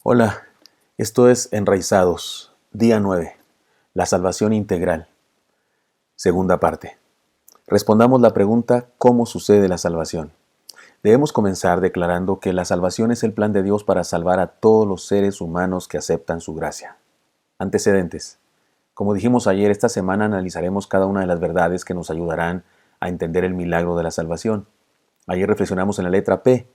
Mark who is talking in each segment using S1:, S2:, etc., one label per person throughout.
S1: Hola, esto es Enraizados, día 9, la salvación integral, segunda parte. Respondamos la pregunta ¿cómo sucede la salvación? Debemos comenzar declarando que la salvación es el plan de Dios para salvar a todos los seres humanos que aceptan su gracia. Antecedentes. Como dijimos ayer, esta semana analizaremos cada una de las verdades que nos ayudarán a entender el milagro de la salvación. Ayer reflexionamos en la letra P,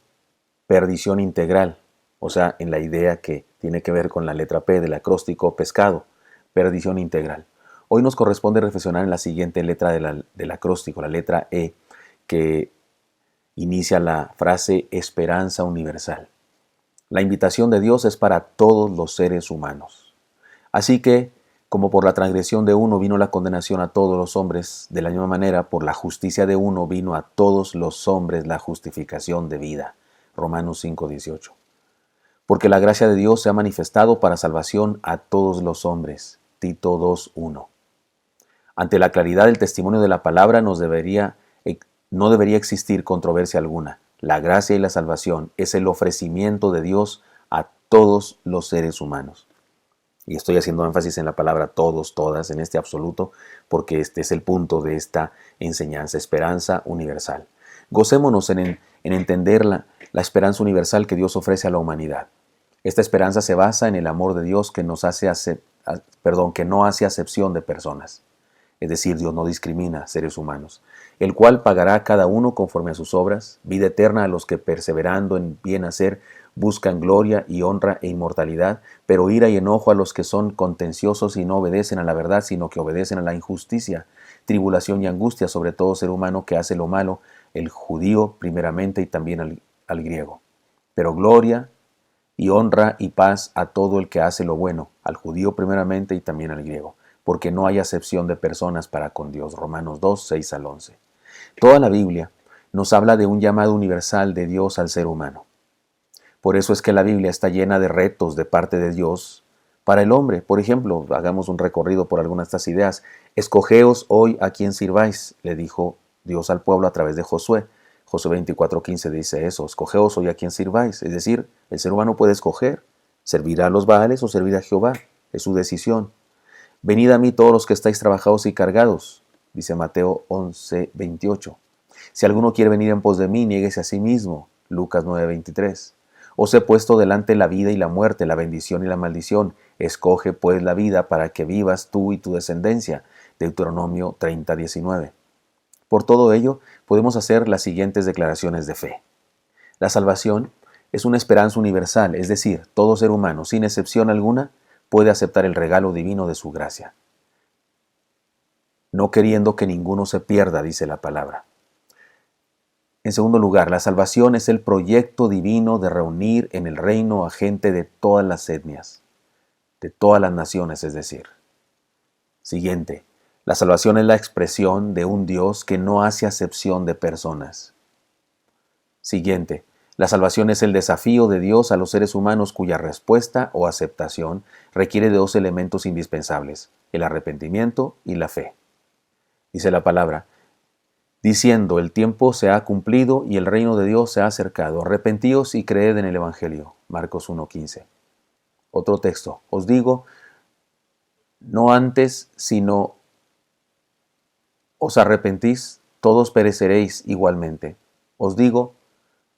S1: perdición integral, o sea, en la idea que tiene que ver con la letra P del acróstico pescado, perdición integral. Hoy nos corresponde reflexionar en la siguiente letra del acróstico, la letra E, que inicia la frase esperanza universal. La invitación de Dios es para todos los seres humanos. Así que, como por la transgresión de uno vino la condenación a todos los hombres, de la misma manera, por la justicia de uno vino a todos los hombres la justificación de vida. Romanos 5:18. Porque la gracia de Dios se ha manifestado para salvación a todos los hombres. Tito 2:1. Ante la claridad del testimonio de la palabra no debería existir controversia alguna. La gracia y la salvación es el ofrecimiento de Dios a todos los seres humanos. Y estoy haciendo énfasis en la palabra todos, todas, en este absoluto, porque este es el punto de esta enseñanza, esperanza universal. Gocémonos en entender la esperanza universal que Dios ofrece a la humanidad. Esta esperanza se basa en el amor de Dios que no hace acepción de personas. Es decir, Dios no discrimina seres humanos, el cual pagará a cada uno conforme a sus obras, vida eterna a los que perseverando en bien hacer buscan gloria y honra e inmortalidad, pero ira y enojo a los que son contenciosos y no obedecen a la verdad, sino que obedecen a la injusticia, tribulación y angustia sobre todo ser humano que hace lo malo, el judío primeramente y también al griego. Pero gloria y honra y paz a todo el que hace lo bueno, al judío primeramente y también al griego, porque no hay acepción de personas para con Dios. Romanos 2, 6 al 11. Toda la Biblia nos habla de un llamado universal de Dios al ser humano. Por eso es que la Biblia está llena de retos de parte de Dios para el hombre. Por ejemplo, hagamos un recorrido por algunas de estas ideas. Escogeos hoy a quien sirváis, le dijo Dios al pueblo a través de Josué. Josué 24:15 dice eso, escogeos hoy a quien sirváis. Es decir, el ser humano puede escoger, servir a los Baales o servir a Jehová. Es su decisión. Venid a mí todos los que estáis trabajados y cargados, dice Mateo 11:28. Si alguno quiere venir en pos de mí, niéguese a sí mismo, Lucas 9:23. Os he puesto delante la vida y la muerte, la bendición y la maldición. Escoge pues la vida para que vivas tú y tu descendencia, Deuteronomio 30:19. Por todo ello, podemos hacer las siguientes declaraciones de fe. La salvación es una esperanza universal, es decir, todo ser humano, sin excepción alguna, puede aceptar el regalo divino de su gracia, no queriendo que ninguno se pierda, dice la palabra. En segundo lugar, la salvación es el proyecto divino de reunir en el reino a gente de todas las etnias, de todas las naciones, es decir. Siguiente, la salvación es la expresión de un Dios que no hace acepción de personas. Siguiente, la salvación es el desafío de Dios a los seres humanos cuya respuesta o aceptación requiere de dos elementos indispensables, el arrepentimiento y la fe. Dice la palabra, diciendo, el tiempo se ha cumplido y el reino de Dios se ha acercado. Arrepentíos y creed en el Evangelio. Marcos 1:15. Otro texto, os digo, no antes, sino os arrepentís, todos pereceréis igualmente. Os digo,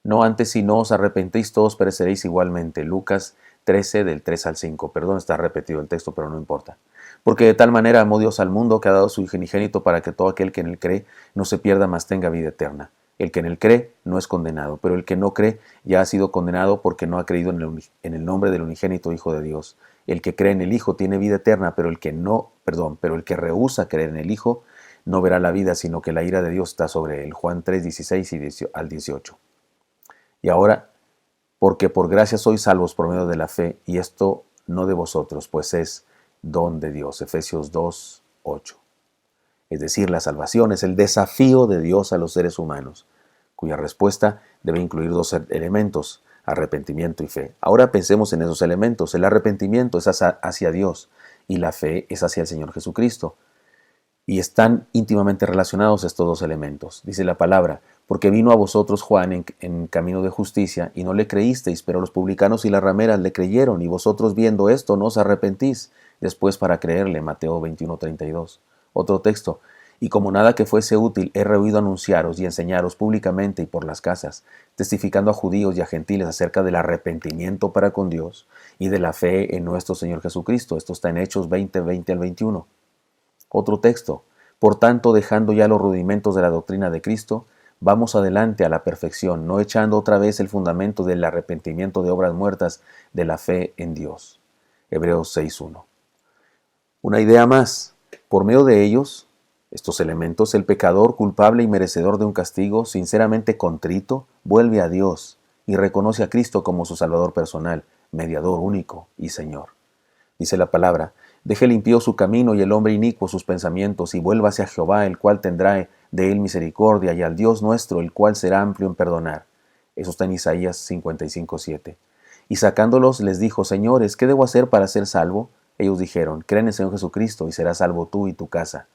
S1: no antes si no os arrepentís, todos pereceréis igualmente. Lucas 13, del 3 al 5. Perdón, está repetido el texto, pero no importa. Porque de tal manera amó Dios al mundo que ha dado su Hijo unigénito para que todo aquel que en él cree no se pierda, mas tenga vida eterna. El que en él cree no es condenado, pero el que no cree ya ha sido condenado porque no ha creído en el nombre del unigénito Hijo de Dios. El que cree en el Hijo tiene vida eterna, pero el que rehúsa creer en el Hijo no verá la vida, sino que la ira de Dios está sobre él. Juan 3, 16 al 18. Y ahora, porque por gracia sois salvos por medio de la fe, y esto no de vosotros, pues es don de Dios. Efesios 2, 8. Es decir, la salvación es el desafío de Dios a los seres humanos, cuya respuesta debe incluir dos elementos, arrepentimiento y fe. Ahora pensemos en esos elementos. El arrepentimiento es hacia Dios y la fe es hacia el Señor Jesucristo. Y están íntimamente relacionados estos dos elementos. Dice la palabra, Porque vino a vosotros Juan en camino de justicia, y no le creísteis, pero los publicanos y las rameras le creyeron, y vosotros viendo esto no os arrepentís después para creerle. Mateo 21:32. Otro texto. Y como nada que fuese útil, he rehuido anunciaros y enseñaros públicamente y por las casas, testificando a judíos y a gentiles acerca del arrepentimiento para con Dios y de la fe en nuestro Señor Jesucristo. Esto está en Hechos 20, 20 al 21. Otro texto. Por tanto, dejando ya los rudimentos de la doctrina de Cristo, vamos adelante a la perfección, no echando otra vez el fundamento del arrepentimiento de obras muertas de la fe en Dios. Hebreos 6:1. Una idea más. Por medio de ellos, estos elementos, el pecador culpable y merecedor de un castigo, sinceramente contrito, vuelve a Dios y reconoce a Cristo como su Salvador personal, mediador único y Señor. Dice la palabra: deje el impío su camino y el hombre inicuo sus pensamientos, y vuélvase a Jehová, el cual tendrá de él misericordia, y al Dios nuestro, el cual será amplio en perdonar. Eso está en Isaías 55:7. Y sacándolos les dijo: Señores, ¿qué debo hacer para ser salvo? Ellos dijeron: cree en el Señor Jesucristo y serás salvo tú y tu casa.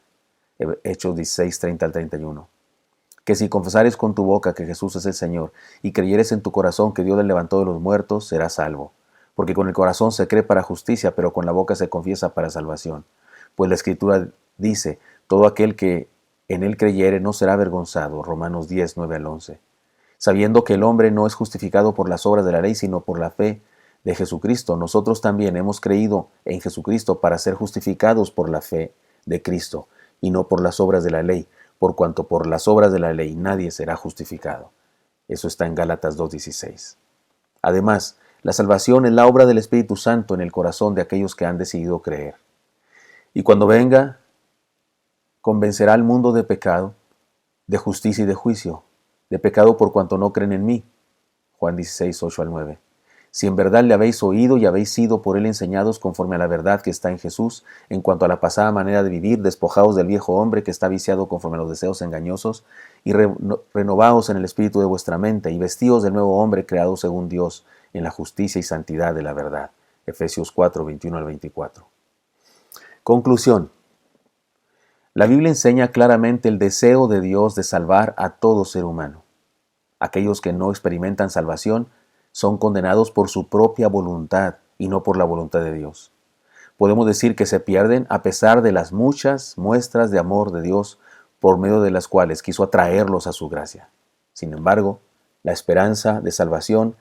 S1: Hechos 16:30 al 31. Que si confesares con tu boca que Jesús es el Señor y creyeres en tu corazón que Dios le levantó de los muertos, serás salvo. Porque con el corazón se cree para justicia, pero con la boca se confiesa para salvación. Pues la Escritura dice: todo aquel que en él creyere no será avergonzado. Romanos 10:9 al 11. Sabiendo que el hombre no es justificado por las obras de la ley, sino por la fe de Jesucristo, nosotros también hemos creído en Jesucristo para ser justificados por la fe de Cristo, y no por las obras de la ley, por cuanto por las obras de la ley nadie será justificado. Eso está en Gálatas 2:16. Además, la salvación es la obra del Espíritu Santo en el corazón de aquellos que han decidido creer. Y cuando venga, convencerá al mundo de pecado, de justicia y de juicio. De pecado por cuanto no creen en mí. Juan 16:8 al 9. Si en verdad le habéis oído y habéis sido por él enseñados conforme a la verdad que está en Jesús, en cuanto a la pasada manera de vivir, despojaos del viejo hombre que está viciado conforme a los deseos engañosos, y renovaos en el espíritu de vuestra mente, y vestíos del nuevo hombre creado según Dios, en la justicia y santidad de la verdad. Efesios 4:21 al 24. Conclusión. La Biblia enseña claramente el deseo de Dios de salvar a todo ser humano. Aquellos que no experimentan salvación son condenados por su propia voluntad y no por la voluntad de Dios. Podemos decir que se pierden a pesar de las muchas muestras de amor de Dios por medio de las cuales quiso atraerlos a su gracia. Sin embargo, la esperanza de salvación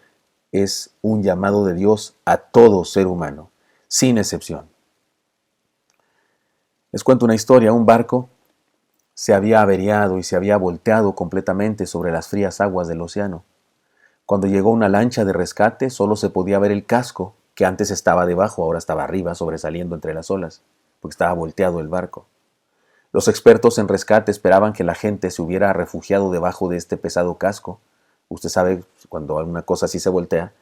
S1: es un llamado de Dios a todo ser humano, sin excepción. Les cuento una historia. Un barco se había averiado y se había volteado completamente sobre las frías aguas del océano. Cuando llegó una lancha de rescate, solo se podía ver el casco, que antes estaba debajo, ahora estaba arriba, sobresaliendo entre las olas, porque estaba volteado el barco. Los expertos en rescate esperaban que la gente se hubiera refugiado debajo de este pesado casco. Usted sabe, cuando una cosa así se voltea,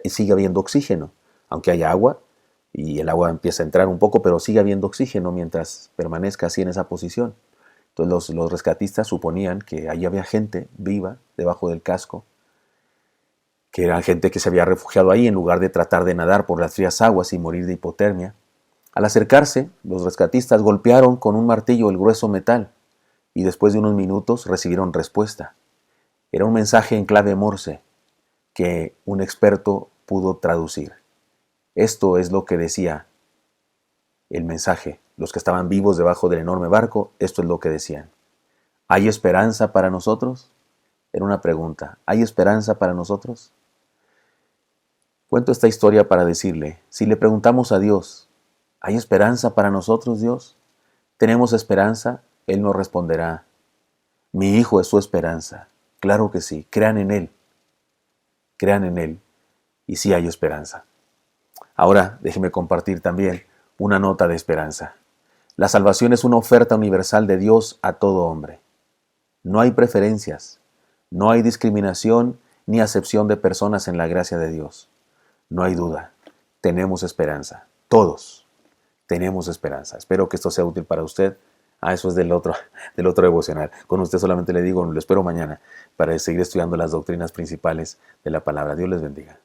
S1: sigue habiendo oxígeno, aunque haya agua, y el agua empieza a entrar un poco, pero sigue habiendo oxígeno mientras permanezca así en esa posición. Entonces los rescatistas suponían que ahí había gente viva debajo del casco, que era gente que se había refugiado ahí en lugar de tratar de nadar por las frías aguas y morir de hipotermia. Al acercarse, los rescatistas golpearon con un martillo el grueso metal y después de unos minutos recibieron respuesta. Era un mensaje en clave Morse que un experto pudo traducir. Esto es lo que decía el mensaje. Los que estaban vivos debajo del enorme barco, esto es lo que decían. ¿Hay esperanza para nosotros? Era una pregunta. ¿Hay esperanza para nosotros? Cuento esta historia para decirle, si le preguntamos a Dios, ¿hay esperanza para nosotros, Dios? ¿Tenemos esperanza? Él nos responderá, mi Hijo es su esperanza. Claro que sí, crean en Él. Crean en Él y sí hay esperanza. Ahora, déjeme compartir también una nota de esperanza. La salvación es una oferta universal de Dios a todo hombre. No hay preferencias, no hay discriminación ni acepción de personas en la gracia de Dios. No hay duda, tenemos esperanza. Todos tenemos esperanza. Espero que esto sea útil para usted. Eso es del otro devocional. Con usted solamente le digo, lo espero mañana para seguir estudiando las doctrinas principales de la palabra. Dios les bendiga.